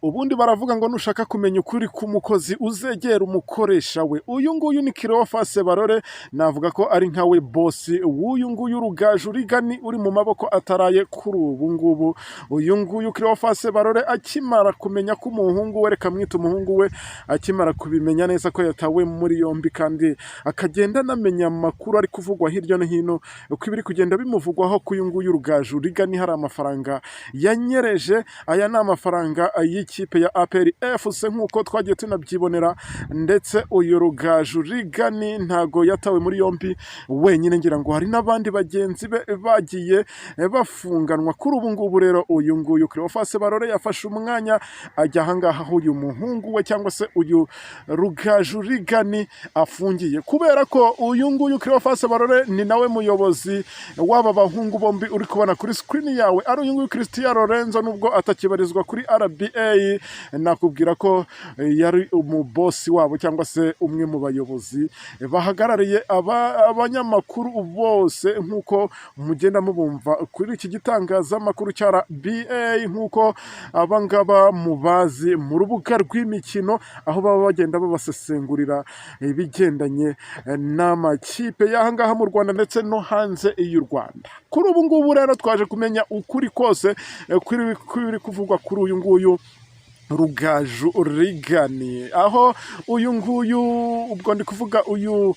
Ubundi baravuga ngo nushaka kumenya ukuri k'umukozi uzegera umukoresha we. Uyu nguyu ni Cleophas Barore, navuga ko ari nka we bosi w'uyu nguyu Rugaju Rigani uri mu maboko ataraye kuri ubu ngubu. Uyu nguyu Cleophas Barore akimara kumenya ko umuhungu we, reka mwita umuhungu we, akimara kubimenya neza ko yatawe muri yombi kandi akagenda anamenya amakuru ari kuvugwa hirya no hino uko ibiri kugenda bimuvugwaho ko uyu nguyu Rugaju Rigani hari amafaranga yanyereje. Aya ni amafaranga ikipe ya APR FC nk'uko twagiye tunabyibonera, ndetse uyu Rugaju Rigani ntago yatawe muri yombi wenyine, ngira ngo hari n'abandi bagenzi be bagiye bafunganwa kuri ubu ngubu. Rero uyu nguyu Cleophas Barore yafashe umwanya ajya ahangaha aho uyu muhungu we cyangwa se uyu Rugaju Rigani afungiye, kubera ko uyu nguyu Cleophas Barore ni nawe muyobozi w'aba bahungu bombi uri kubona kuri screen yawe, ari uyu nguyu Christian Lorenzo, nubwo atakibarizwa kuri RBA. Nakubwira ko yari umubosi wabo cyangwa se umwe mu bayobozi bahagarariye abanyamakuru bose, nk'uko mugenda mubumva kuri iki gitangazamakuru cya RBA, nk'uko abangaba mubazi mu rubuga rw'imikino, aho baba bagenda babasesengurira ibigendanye n'amakipe y'ahangaha mu Rwanda ndetse no hanze y'u Rwanda. Kuri ubu ngubu rero twaje kumenya ukuri kose kuri kuvugwa kuri uyu nguyu Rugaju Rigani, aho uyu nguyu, ubwo ndi kuvuga uyu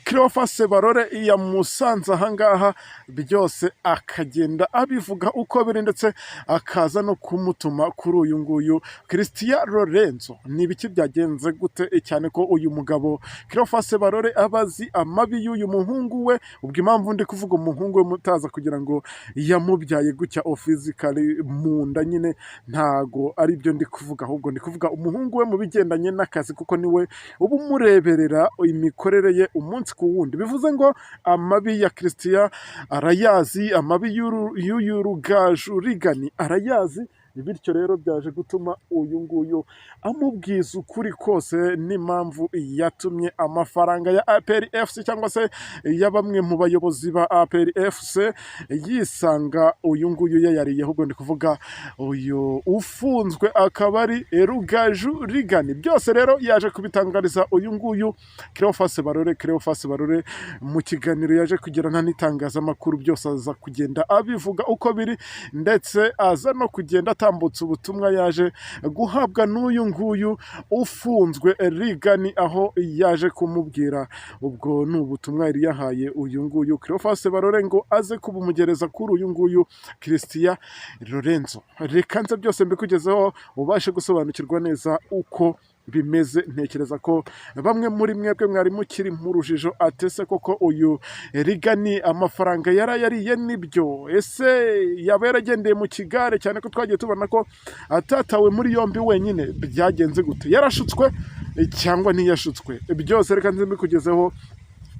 Cleophas Barore, yamusanze ahangaha byose akagenda abivuga uko biri, ndetse akaza no kumutuma kuri uyu nguyu Christian Lorenzo. Ni ibiki byagenze gute? Cyane ko uyu mugabo Cleophas Barore abazi amabi y'uyu muhungu we. Ubwo impamvu ndi kuvuga umuhungu we mutaza kugira ngo yamubyaye gutya physically mu nda, nyine ntago ari byo ndi kuvuga, ahubwo ndi kuvuga umuhungu we mu bigendanye n'akazi, kuko niwe uba umureberera imikorere ye umunsi ku wundi. Bivuze ngo amabi ya Christian arayazi, amabi y'uyu Rugaju Rigani arayazi, bityo rero byaje gutuma uyu nguyu amubwiza ukuri kose n'impamvu yatumye amafaranga ya APR FC cyangwa se ya bamwe mu bayobozi ba APR FC yisanga uyu nguyu yayariye. Ahubwo ndi kuvuga uyu ufunzwe akaba ari Rugaju Rigani. Byose rero yaje kubitangariza uyu nguyu Cleophas Barore. Cleophas Barore mu kiganiro yaje kugirana n'itangazamakuru, byose aza kugenda abivuga uko biri, ndetse aza no kugenda atambutse ubutumwa yaje guhabwa n'uyu nguyu ufunzwe Rigani, aho yaje kumubwira. Ubwo ni ubutumwa yari yahaye uyu nguyu Cleophas Barore ngo aze kubumugereza kuri uyu nguyu Christian Lorenzo. Reka nze byose mbikugezeho ubashe gusobanukirwa neza uko bimeze. Ntekereza ko bamwe muri mwebwe mwari mukiri mu rujijo, atese koko uyu Rigani amafaranga yarayariye nibyo? Ese yaba yaragendeye mu kigare? Cyane ko twagiye tubona ko atatawe muri yombi wenyine. Byagenze gute? Yarashutswe cyangwa ntiyashutswe? Byose reka nze mbikugezeho,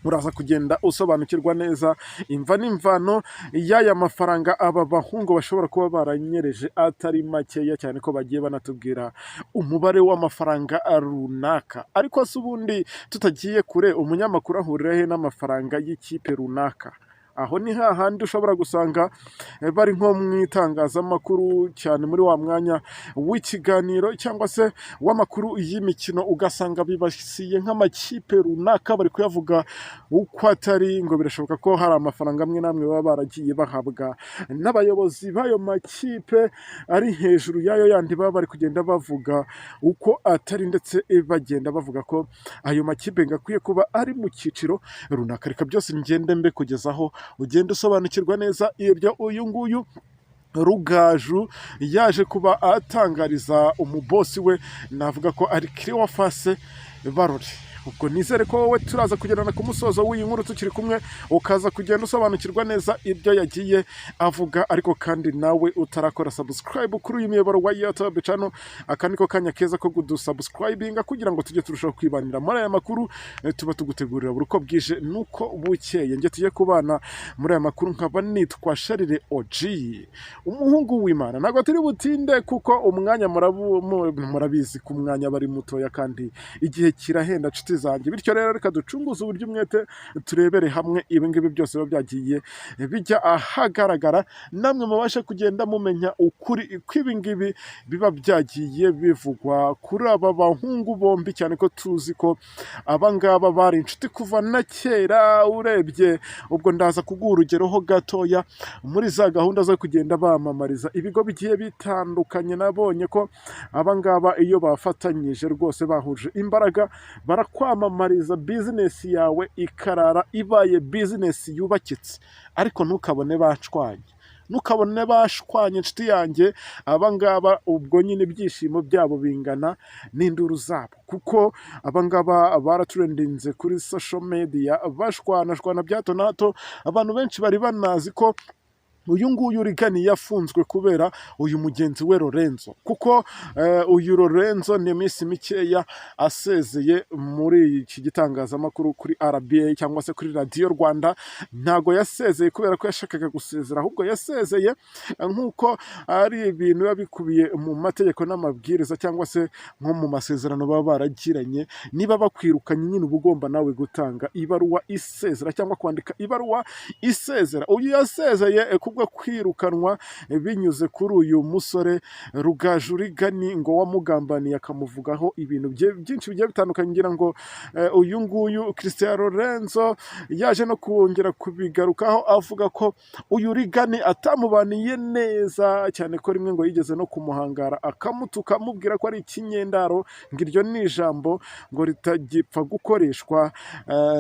uraza kugenda usobanukirwa neza imva n'imvano y'aya mafaranga aba bahungu bashobora kuba baranyereje atari makeya, cyane ko bagiye banatubwira umubare w'amafaranga runaka. Ariko se ubundi tutagiye kure, umunyamakuru ahurira he n'amafaranga y'ikipe runaka? Aho ni hahandi ushobora gusanga bari nko mu itangazamakuru, cyane muri wa mwanya w'ikiganiro cyangwa se w'amakuru y'imikino, ugasanga bibasiye nk'amakipe runaka bari kuyavuga uko atari. Ngo birashoboka ko hari amafaranga amwe n'amwe baba baragiye bahabwa n'abayobozi b'ayo makipe ari hejuru y'ayo yandi baba bari kugenda bavuga uko atari, ndetse bagenda bavuga ko ayo makipe ngakwiye kuba ari mu cyiciro runaka. Reka byose ngende mbe kugezaho ugenda usobanukirwa neza ibyo uyu nguyu Rugaju yaje kuba atangariza umubosi we, navuga ko ari Cleophas Barore. Ubwo nizere ko wowe turaza kugerana ku musozo w'iyi nkuru tukiri kumwe, ukaza kugenda usobanukirwa neza ibyo yagiye avuga. Ariko kandi nawe utarakora subscribe kuri uyu muyoboro wa YouTube channel, aka niko kanya keza ko kudusubscribinga kugira ngo tujye turushaho kwibanira muri aya makuru tuba tugutegurira buri uko bwije nuko bukeye. Nge tugiye kubana muri aya makuru, nkaba nitwa Sharire OG, umuhungu w'Imana. Ntabwo turi butinde kuko umwanya murabizi ku mwanya bari mutoya, kandi igihe kirahenda. nshuti zanjye. Bityo rero reka ducunguze uburyo umwete turebere hamwe ibi ngibi byose biba byagiye bijya ahagaragara, namwe mubashe kugenda mumenya ukuri kw'ibi ngibi biba byagiye bivugwa kuri aba bahungu bombi, cyane ko tuzi ko aba ngaba bari inshuti kuva na kera. Urebye ubwo ndaza kuguha urugero ho gatoya muri za gahunda zo kugenda bamamariza ibigo bigiye bitandukanye. Nabonye ko aba ngaba iyo bafatanyije rwose bahuje imbaraga barakwamamariza, bizinesi yawe ikarara ibaye bizinesi yubakitse, ariko ntukabone bashwanye inshuti yanjye. Aba ngaba ubwo nyine ibyishimo byabo bingana n'induru zabo, kuko aba ngaba baraturendinze kuri social media bashwanashwana bya hato na hato. Abantu benshi bari banazi ko uyu nguyu Rigani yafunzwe kubera uyu mugenzi we Lorenzo, kuko uyu Lorenzo ni iminsi mikeya asezeye muri iki gitangazamakuru kuri RBA cyangwa se kuri radiyo Rwanda. Ntago yasezeye kubera ko yashakaga gusezera, ahubwo yasezeye nk'uko ari ibintu biba bikubiye mu mategeko n'amabwiriza, cyangwa se nko mu masezerano baba baragiranye. Niba bakwirukanye nyine uba ugomba nawe gutanga ibaruwa isezera cyangwa kwandika ibaruwa isezera. Uyu yasezeye kubwo kwirukanwa binyuze kuri uyu musore Rugaju Rigani, ngo wamugambaniye akamuvugaho ibintu byinshi bigiye bitandukanye. Ngira ngo uyu nguyu Cristiano Lorenzo yaje no kongera kubigarukaho avuga ko uyu Rigani atamubaniye neza cyane, ko rimwe ngo yigeze no kumuhangara akamutuka amubwira ko ari ikinyendaro. ngo iryo ni ijambo ngo ritagipfa gukoreshwa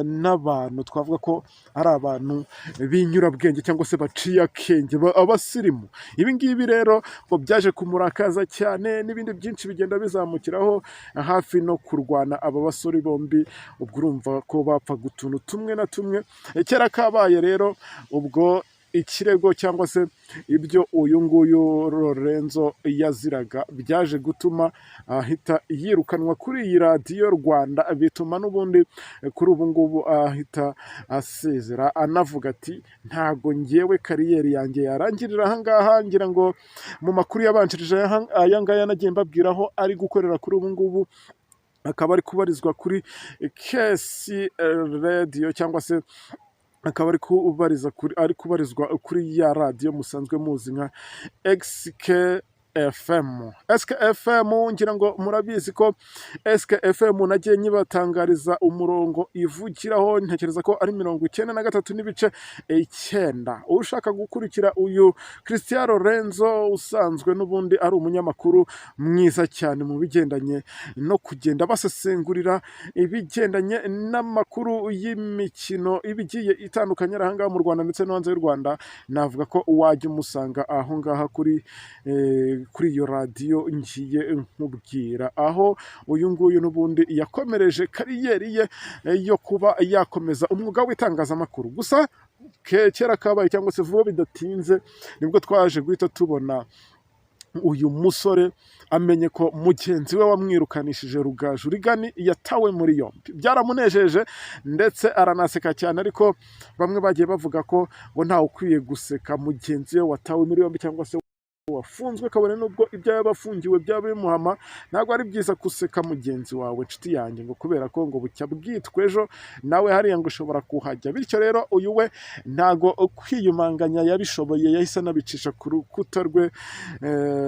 n'abantu twavuga ko ari abantu b'inyurabwenge cyangwa se baciye akenge, abasirimu. Ibi ngibi rero ngo byaje kumurakaza cyane, n'ibindi byinshi bigenda bizamukiraho hafi no kurwana aba basore bombi. ubwo urumva ko bapfaga utuntu tumwe na tumwe kera kabaye. Rero ubwo ikirego cyangwa se ibyo uyu nguyu Lorenzo yaziraga byaje gutuma ahita yirukanwa kuri iyi radiyo Rwanda, bituma n'ubundi kuri ubu ngubu ahita asezera, anavuga ati ntago ngewe kariyeri yanjye yarangirira ahangaha. Ngira ngo mu makuru yabanjirije aya ngaya nagiye mbabwiraho ari gukorera kuri ubu ngubu, akaba ari kubarizwa kuri KC Radio cyangwa se akaba ari kubarizwa kuri ya radiyo musanzwe muzi nka SKFM. ngira ngo murabizi ko SKFM nagiye nyibatangariza umurongo ivugiraho, ntekereza ko ari 93.9. ushaka gukurikira uyu Cristiano Lorenzo usanzwe n'ubundi ari umunyamakuru mwiza cyane mu bigendanye no kugenda basesengurira ibigendanye n'amakuru y'imikino ibigiye itandukanye ahangaha mu Rwanda ndetse no hanze y'u Rwanda, navuga ko wajya umusanga aho ngaha kuri iyo radiyo ngiye nkubwira, aho uyu nguyu n'ubundi yakomereje kariyeri ye yo kuba yakomeza umwuga w'itangazamakuru. Gusa kera kabaye cyangwa se vuba bidatinze nibwo twaje guhita tubona uyu musore amenye ko mugenzi we wamwirukanishije Rugaju Rigani yatawe muri yombi. Byaramunejeje ndetse aranaseka cyane, ariko bamwe bagiye bavuga ko ngo ntawe ukwiye guseka mugenzi we watawe muri yombi cyangwa se wafunzwe, kabone nubwo ibyo yabafungiwe byaba bimuhama. Ntabwo ari byiza guseka mugenzi wawe nshuti yanjye, ngo kubera ko ngo bucya bwitwa ejo nawe hariya ngo ushobora kuhajya. Bityo rero uyu we ntago kwiyumanganya yabishoboye, yahise anabicisha ku rukuta rwe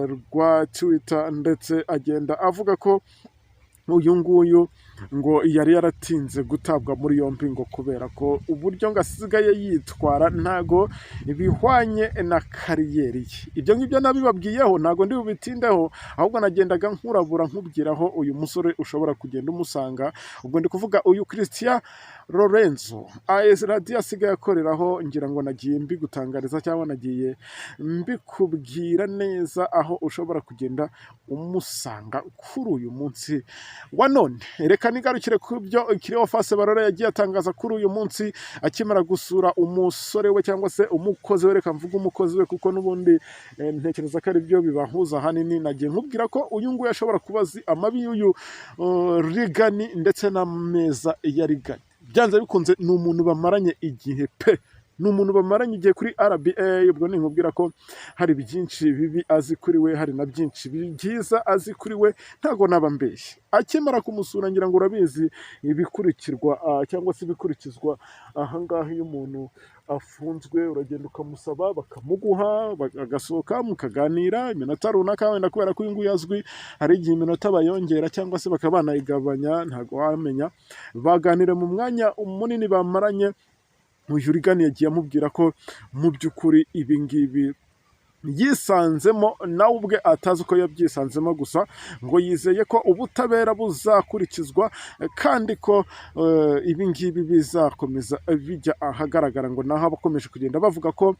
rwa Twitter, ndetse agenda avuga ko uyu nguyu ngo yari yaratinze gutabwa muri yombi, ngo kubera ko uburyo ngo asigaye yitwara ntago bihwanye na kariyeri ye. Ibyo ngibyo nabibabwiyeho, ntago ndi bubitindeho, ahubwo nagendaga nkurabura nkubwiraho uyu musore ushobora kugenda umusanga. Ubwo ndi kuvuga uyu Cristiano Lorenzo radiyo asigaye akoreraho. Ngira ngo nagiye mbigutangariza cyangwa nagiye mbikubwira neza aho ushobora kugenda umusanga kuri uyu munsi wa none. Reka nigarukire ku byo Cleophas Barore yagiye atangaza kuri uyu munsi akimara gusura umusore we cyangwa se umukozi we. Reka mvuga umukozi we kuko n'ubundi ntekereza ko ari byo bibahuza hanini. Nagiye nkubwira ko uyu nguyu ashobora kubazi amabi y'uyu Rigani ndetse n'ameza ya Rigani. Byanze bikunze ni umuntu bamaranye igihe pe, ni umuntu bamaranye igihe kuri RBA. Ubwo ninkubwira ko hari byinshi bibi azi kuri we, hari na byinshi byiza azi kuri we, ntago naba mbeshye. Akimara kumusura ngira ngo urabizi ibikurikirwa cyangwa se ibikurikizwa ahangaha iyo umuntu afunzwe, uragenda ukamusaba bakamuguha, agasohoka mukaganira iminota runaka, wenda kubera ko uyu nguyu azwi hari igihe iminota bayongera cyangwa se bakaba banayigabanya, ntago wamenya. Baganire mu mwanya munini bamaranye, uyu Rigani yagiye amubwira ko mu by'ukuri ibi ngibi yisanzemo, nawe ubwe atazi uko yabyisanzemo, gusa ngo yizeye ko ubutabera buzakurikizwa kandi ko ibi ngibi bizakomeza bijya ahagaragara. Ngo naho abakomeje kugenda bavuga ko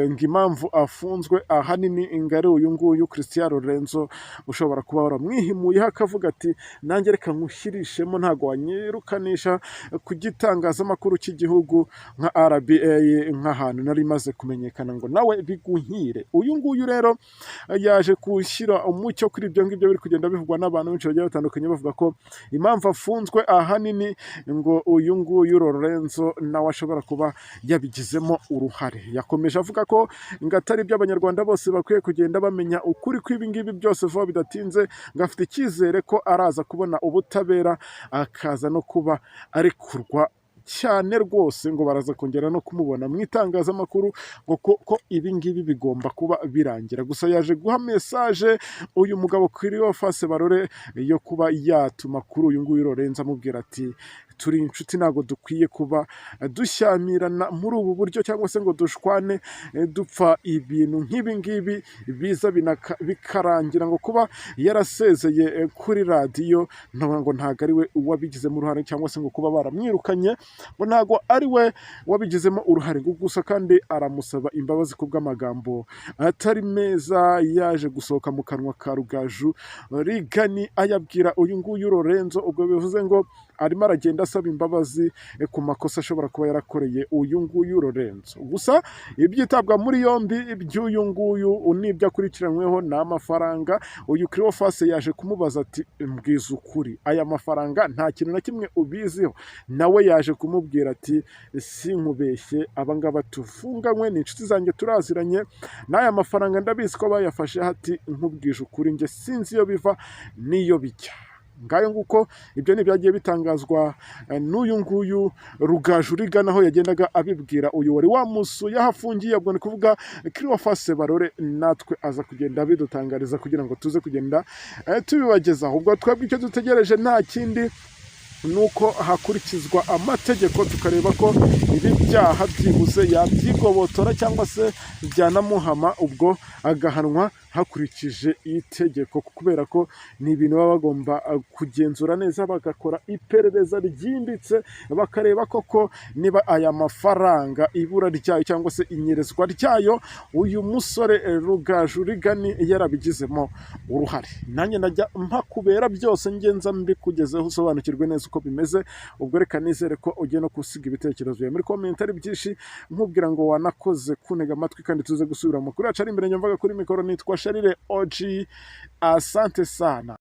ngo impamvu afunzwe ahanini ingari uyu nguyu Cristiano Lorenzo ushobora kuba waramwihimuyeho akavuga ati nanjye reka nkushyirishemo, ntago wanyirukanisha ku gitangazamakuru cy'igihugu nka RBA nk'ahantu nari maze kumenyekana, ngo nawe biguhire. Uyu nguyu rero yaje gushyira umucyo kuri ibyo ngibyo biri kugenda bivugwa n'abantu benshi bagiye batandukanye, bavuga ko impamvu afunzwe ahanini ngo uyu nguyu Lorenzo nawe ashobora kuba yabigizemo uruhare. Yakomeje avuga ko ngo atari ibyo abanyarwanda bose bakwiye kugenda bamenya ukuri kw'ibi ngibi byose vuba bidatinze, ngo afite icyizere ko araza kubona ubutabera akaza no kuba arekurwa cyane rwose, ngo baraza kongera no kumubona mu itangazamakuru, ngo ko ibi ngibi bigomba kuba birangira. Gusa yaje guha message uyu mugabo Cleophas Barore yo kuba yatuma kuri uyu nguyu Lorenzo amubwira ati turi inshuti, ntago dukwiye kuba dushyamirana muri ubu buryo cyangwa se ngo dushwane dupfa ibintu nk'ibi ngibi biza bikarangira. Ngo kuba yarasezeye kuri radiyo ngo ntago ari we wabigizemo uruhare, cyangwa se ngo kuba baramwirukanye ngo ntago ari we wabigizemo uruhare. Gusa kandi aramusaba imbabazi ku bw'amagambo atari meza yaje gusohoka mu kanwa ka Rugaju Rigani ayabwira uyu nguyu Lorenzo. Ubwo bivuze ngo arimo aragenda asaba imbabazi ku makosa ashobora kuba yarakoreye uyu nguyu Lorenzo. Gusa ibyitabwa muri yombi by'uyu nguyu n'ibyo akurikiranyweho ni amafaranga. Uyu Cleophas yaje kumubaza ati mbwiza ukuri, aya mafaranga nta kintu na kimwe ubiziho? Nawe yaje kumubwira ati sinkubeshye, abangaba tufunganywe ni inshuti zanjye turaziranye, n'aya mafaranga ndabizi ko bayafashe. Hati nkubwije ukuri njye sinzi iyo biva n'iyo bijya. Ngayo nguko ibyo ni byagiye bitangazwa n'uyu nguyu Rugaju Rigani, aho yagendaga abibwira uyu wari wamusuye aho afungiye. Ubwo ni kuvuga Cleophas Barore, natwe aza kugenda bidutangariza kugira ngo tuze kugenda tubibagezaho. Ubwo twebwe icyo dutegereje nta kindi nuko hakurikizwa amategeko, tukareba ko ibi byaha byibuze yabyigobotora cyangwa se byanamuhama, ubwo agahanwa hakurikije itegeko, kubera ko ni ibintu baba bagomba kugenzura neza, bagakora iperereza ryimbitse, bakareba koko niba aya mafaranga ibura ryayo cyangwa se inyerezwa ryayo uyu musore Rugaju Rigani yarabigizemo uruhare. Nanjye najya mpakubera byose ngenza mbikugezeho usobanukirwe neza uko bimeze. Ubwo reka nizere ko ugiye no gusiga ibitekerezo byawe muri komentari byinshi, nkubwira ngo wanakoze kunega amatwi, kandi tuze gusubira amakuru yacu ari imbere. Nyamvaga kuri mikoro nitwa Sharire OG, asante sana.